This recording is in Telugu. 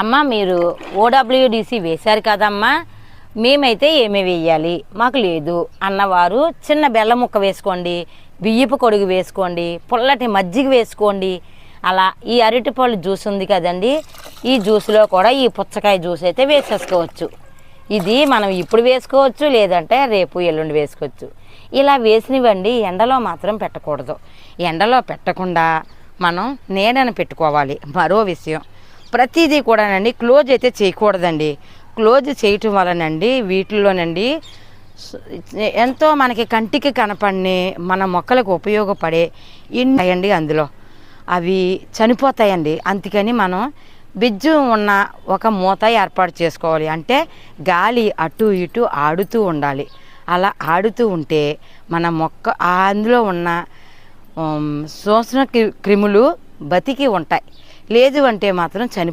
అమ్మ మీరు ఓడబ్ల్యూడిసి వేశారు కదమ్మా, మేమైతే ఏమి వేయాలి మాకు లేదు అన్నవారు చిన్న బెల్లం ముక్క వేసుకోండి, బియ్యపు కొడుగు వేసుకోండి, పుల్లటి మజ్జిగ వేసుకోండి. అలా ఈ అరటిపళ్ళు జ్యూస్ ఉంది కదండి, ఈ జ్యూస్లో కూడా ఈ పుచ్చకాయ జ్యూస్ అయితే వేసేసుకోవచ్చు. ఇది మనం ఇప్పుడు వేసుకోవచ్చు, లేదంటే రేపు ఎల్లుండి వేసుకోవచ్చు. ఇలా వేసినవండి ఎండలో మాత్రం పెట్టకూడదు. ఎండలో పెట్టకుండా మనం నీడను పెట్టుకోవాలి. మరో విషయం, ప్రతిదీ కూడానండి క్లోజ్ అయితే చేయకూడదండి. క్లోజ్ చేయటం వలనండి వీటిల్లోనండి ఎంతో మనకి కంటికి కనపడి మన మొక్కలకు ఉపయోగపడే ఇండి అందులో అవి చనిపోతాయండి. అందుకని మనం బిజ్జు ఉన్న ఒక మూత ఏర్పాటు చేసుకోవాలి. అంటే గాలి అటు ఇటు ఆడుతూ ఉండాలి. అలా ఆడుతూ ఉంటే మన మొక్క అందులో ఉన్న సూక్ష్మ క్రిములు బతికి ఉంటాయి. లేదు అంటే మాత్రం